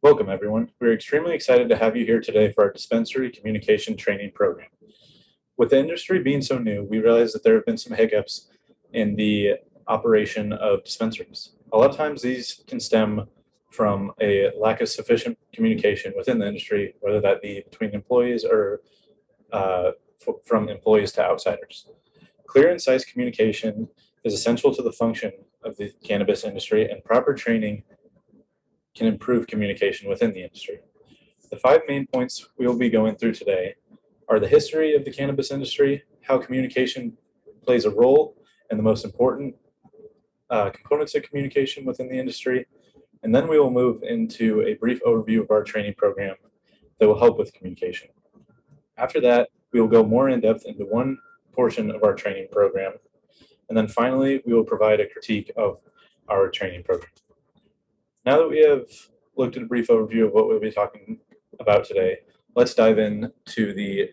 Welcome, everyone. We're extremely excited to have you here today for our dispensary communication training program. With the industry being so new, we realize that there have been some hiccups in the operation of dispensaries. A lot of times these can stem from a lack of sufficient communication within the industry, whether that be between employees or from employees to outsiders. Clear and concise communication is essential to the function of the cannabis industry, and proper training can improve communication within the industry. The five main points we will be going through today are the history of the cannabis industry, how communication plays a role, and the most important components of communication within the industry, and then we will move into a brief overview of our training program that will help with communication. After that, we will go more in depth into one portion of our training program, and then finally, we will provide a critique of our training program. Now that we have looked at a brief overview of what we'll be talking about today, let's dive into the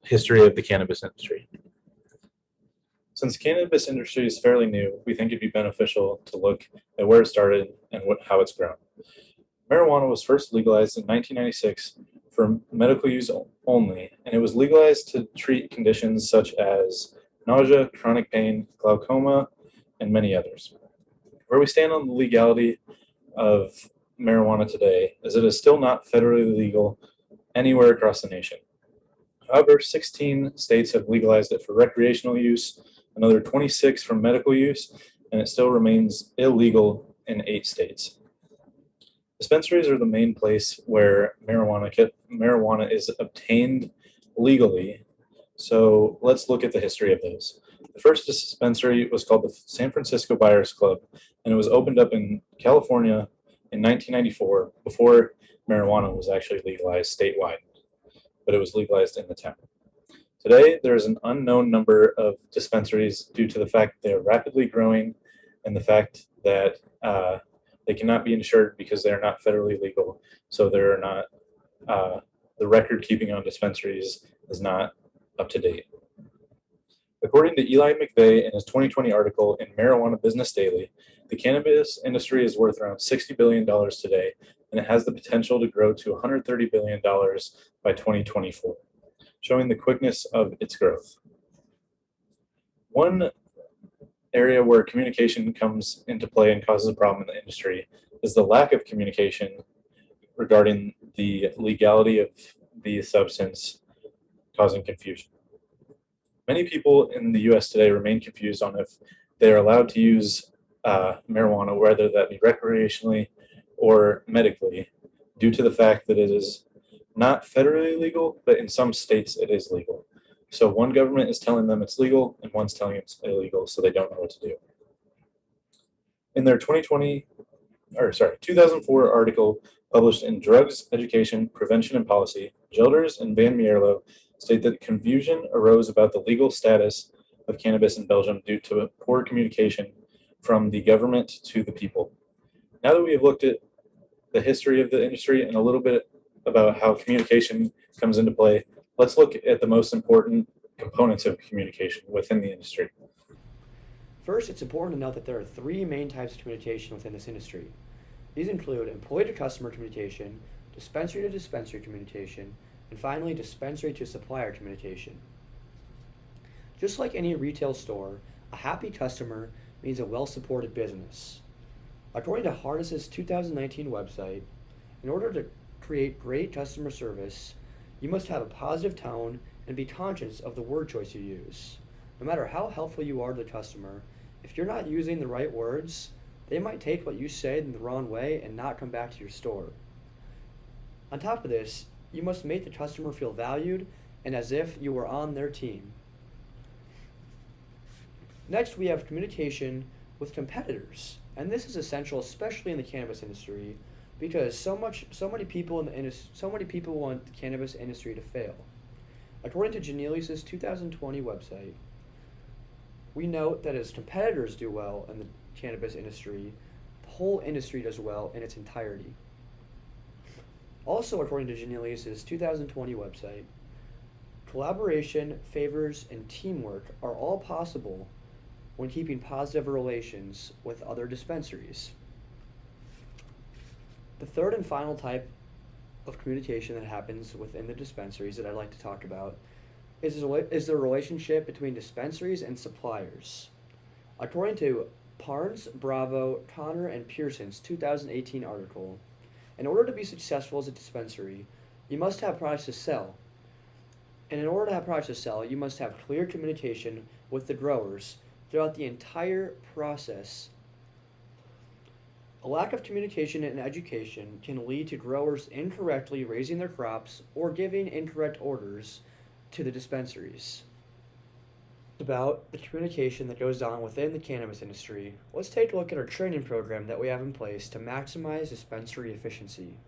history of the cannabis industry. Since the cannabis industry is fairly new, we think it'd be beneficial to look at where it started and how it's grown. Marijuana was first legalized in 1996 for medical use only, and it was legalized to treat conditions such as nausea, chronic pain, glaucoma, and many others. Where we stand on the legality of marijuana today is it is still not federally legal anywhere across the nation. However, 16 states have legalized it for recreational use, another 26 for medical use, and it still remains illegal in 8 states. Dispensaries are the main place where marijuana is obtained legally, so let's look at the history of those. The first dispensary was called the San Francisco Buyers Club, and it was opened up in California in 1994 before marijuana was actually legalized statewide, but it was legalized in the town. Today, there is an unknown number of dispensaries due to the fact that they are rapidly growing and the fact that they cannot be insured because they are not federally legal, so they're not, the record keeping on dispensaries is not up to date. According to Eli McVeigh in his 2020 article in Marijuana Business Daily, the cannabis industry is worth around $60 billion today, and it has the potential to grow to $130 billion by 2024, showing the quickness of its growth. One area where communication comes into play and causes a problem in the industry is the lack of communication regarding the legality of the substance, causing confusion. Many people in the U.S. today remain confused on if they are allowed to use marijuana, whether that be recreationally or medically, due to the fact that it is not federally legal, but in some states it is legal. So one government is telling them it's legal, and one's telling them it's illegal, so they don't know what to do. In their 2004 article published in Drugs, Education, Prevention and Policy, Gelders and Van Mierlo state that confusion arose about the legal status of cannabis in Belgium due to poor communication from the government to the people. Now that we have looked at the history of the industry and a little bit about how communication comes into play, let's look at the most important components of communication within the industry. First, it's important to note that there are 3 main types of communication within this industry. These include employee to customer communication, dispensary to dispensary communication, and finally, dispensary to supplier communication. Just like any retail store, a happy customer means a well-supported business. According to Harness's 2019 website, in order to create great customer service, you must have a positive tone and be conscious of the word choice you use. No matter how helpful you are to the customer, if you're not using the right words, they might take what you say in the wrong way and not come back to your store. On top of this, you must make the customer feel valued and as if you were on their team. Next, we have communication with competitors, and this is essential, especially in the cannabis industry, because so many people want the cannabis industry to fail. According to Janelius's 2020 website, we note that as competitors do well in the cannabis industry, the whole industry does well in its entirety. Also, according to Janelius's 2020 website, collaboration, favors, and teamwork are all possible when keeping positive relations with other dispensaries. The third and final type of communication that happens within the dispensaries that I'd like to talk about is the relationship between dispensaries and suppliers. According to Parnes, Bravo, Connor, and Pearson's 2018 article, in order to be successful as a dispensary, you must have products to sell. And in order to have products to sell, you must have clear communication with the growers throughout the entire process. A lack of communication and education can lead to growers incorrectly raising their crops or giving incorrect orders to the dispensaries. About the communication that goes on within the cannabis industry, let's take a look at our training program that we have in place to maximize dispensary efficiency.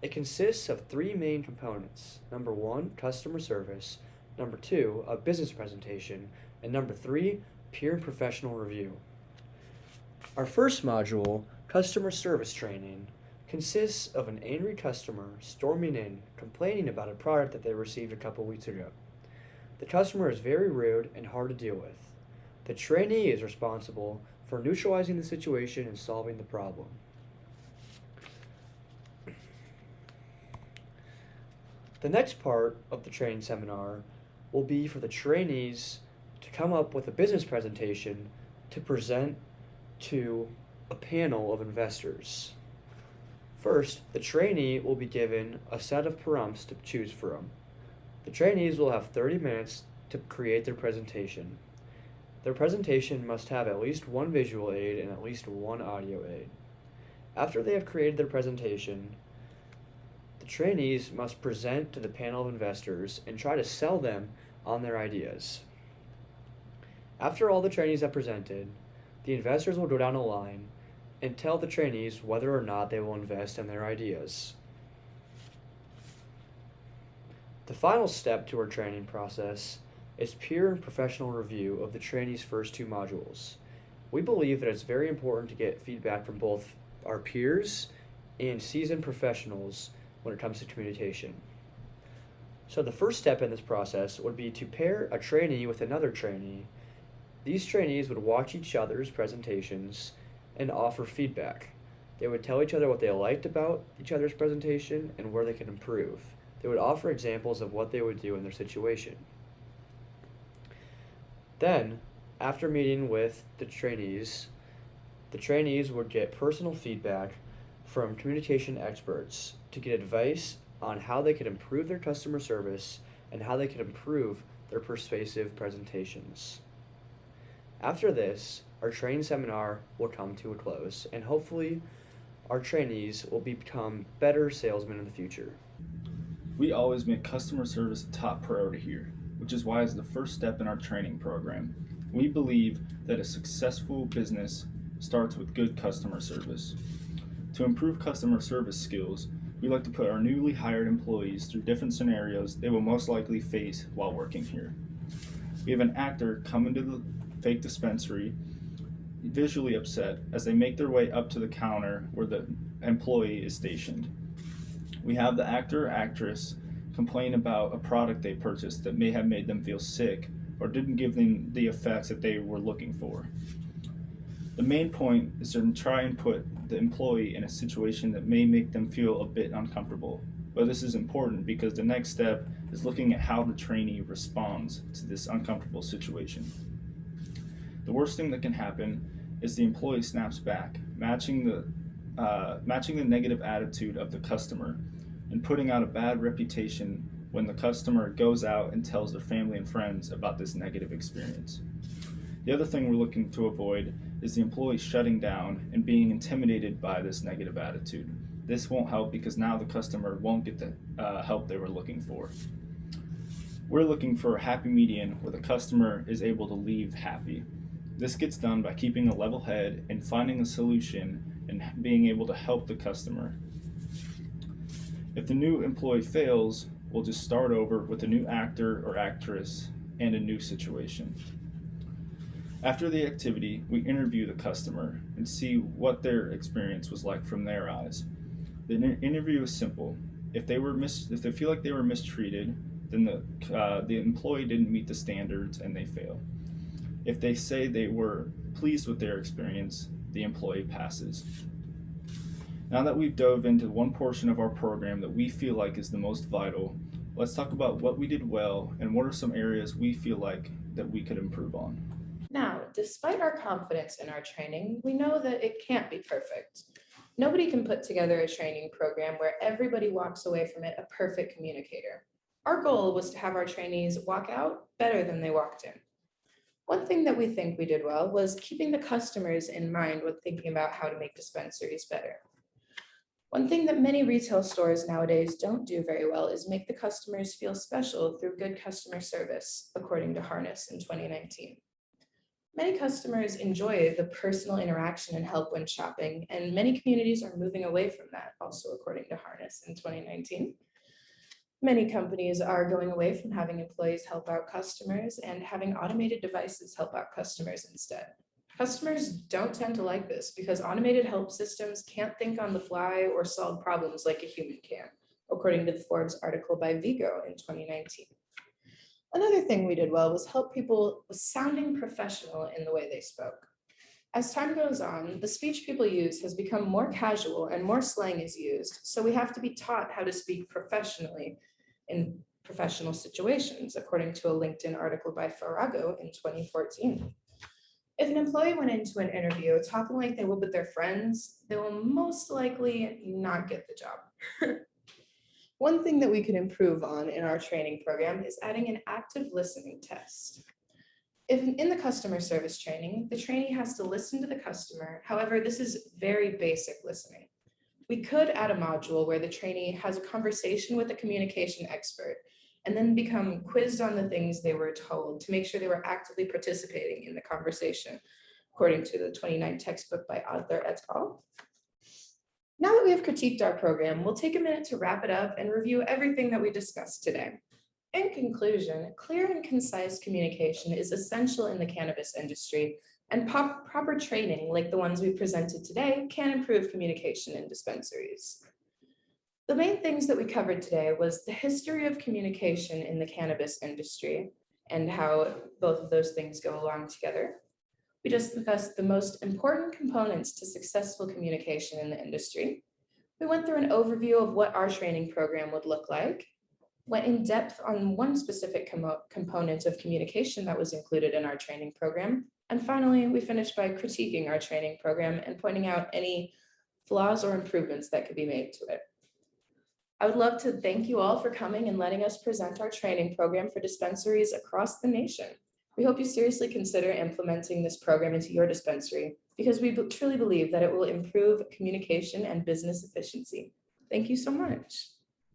It consists of three main components. Number one, customer service. Number two, a business presentation. And number three, peer and professional review. Our first module, customer service training, consists of an angry customer storming in, complaining about a product that they received a couple weeks ago. The customer is very rude and hard to deal with. The trainee is responsible for neutralizing the situation and solving the problem. The next part of the training seminar will be for the trainees to come up with a business presentation to present to a panel of investors. First, the trainee will be given a set of prompts to choose from. The trainees will have 30 minutes to create their presentation. Their presentation must have at least one visual aid and at least one audio aid. After they have created their presentation, the trainees must present to the panel of investors and try to sell them on their ideas. After all the trainees have presented, the investors will go down a line and tell the trainees whether or not they will invest in their ideas. The final step to our training process is peer and professional review of the trainees' first two modules. We believe that it's very important to get feedback from both our peers and seasoned professionals when it comes to communication. So the first step in this process would be to pair a trainee with another trainee. These trainees would watch each other's presentations and offer feedback. They would tell each other what they liked about each other's presentation and where they could improve. They would offer examples of what they would do in their situation. Then, after meeting with the trainees would get personal feedback from communication experts to get advice on how they could improve their customer service and how they could improve their persuasive presentations. After this, our training seminar will come to a close, and hopefully our trainees will become better salesmen in the future. We always make customer service a top priority here, which is why it's the first step in our training program. We believe that a successful business starts with good customer service. To improve customer service skills, we like to put our newly hired employees through different scenarios they will most likely face while working here. We have an actor come into the fake dispensary visually upset as they make their way up to the counter where the employee is stationed. We have the actor or actress complain about a product they purchased that may have made them feel sick or didn't give them the effects that they were looking for. The main point is to try and put the employee in a situation that may make them feel a bit uncomfortable. But this is important because the next step is looking at how the trainee responds to this uncomfortable situation. The worst thing that can happen is the employee snaps back, matching the negative attitude of the customer and putting out a bad reputation when the customer goes out and tells their family and friends about this negative experience. The other thing we're looking to avoid is the employee shutting down and being intimidated by this negative attitude. This won't help because now the customer won't get the help they were looking for. We're looking for a happy median where the customer is able to leave happy. This gets done by keeping a level head and finding a solution and being able to help the customer. If the new employee fails, we'll just start over with a new actor or actress and a new situation. After the activity, we interview the customer and see what their experience was like from their eyes. The interview is simple. If they feel like they were mistreated, then the employee didn't meet the standards and they fail. If they say they were pleased with their experience, the employee passes. Now that we've dove into one portion of our program that we feel like is the most vital, let's talk about what we did well and what are some areas we feel like that we could improve on. Now, despite our confidence in our training, we know that it can't be perfect. Nobody can put together a training program where everybody walks away from it a perfect communicator. Our goal was to have our trainees walk out better than they walked in. One thing that we think we did well was keeping the customers in mind when thinking about how to make dispensaries better. One thing that many retail stores nowadays don't do very well is make the customers feel special through good customer service, according to Harness in 2019. Many customers enjoy the personal interaction and help when shopping, and many communities are moving away from that, also according to Harness in 2019. Many companies are going away from having employees help out customers and having automated devices help out customers instead. Customers don't tend to like this because automated help systems can't think on the fly or solve problems like a human can, according to the Forbes article by Vigo in 2019. Another thing we did well was help people with sounding professional in the way they spoke. As time goes on, the speech people use has become more casual and more slang is used, so we have to be taught how to speak professionally in professional situations, according to a LinkedIn article by Farago in 2014. If an employee went into an interview talking like they would with their friends, they will most likely not get the job. One thing that we could improve on in our training program is adding an active listening test. If in the customer service training, the trainee has to listen to the customer. However, this is very basic listening. We could add a module where the trainee has a conversation with a communication expert and then become quizzed on the things they were told to make sure they were actively participating in the conversation, according to the 29 textbook by Adler et al. Now that we have critiqued our program, we'll take a minute to wrap it up and review everything that we discussed today. In conclusion, clear and concise communication is essential in the cannabis industry, and proper training like the ones we presented today can improve communication in dispensaries. The main things that we covered today was the history of communication in the cannabis industry and how both of those things go along together. We discussed the most important components to successful communication in the industry. We went through an overview of what our training program would look like, went in depth on one specific component of communication that was included in our training program, and finally, we finished by critiquing our training program and pointing out any flaws or improvements that could be made to it. I would love to thank you all for coming and letting us present our training program for dispensaries across the nation. We hope you seriously consider implementing this program into your dispensary because we truly believe that it will improve communication and business efficiency. Thank you so much.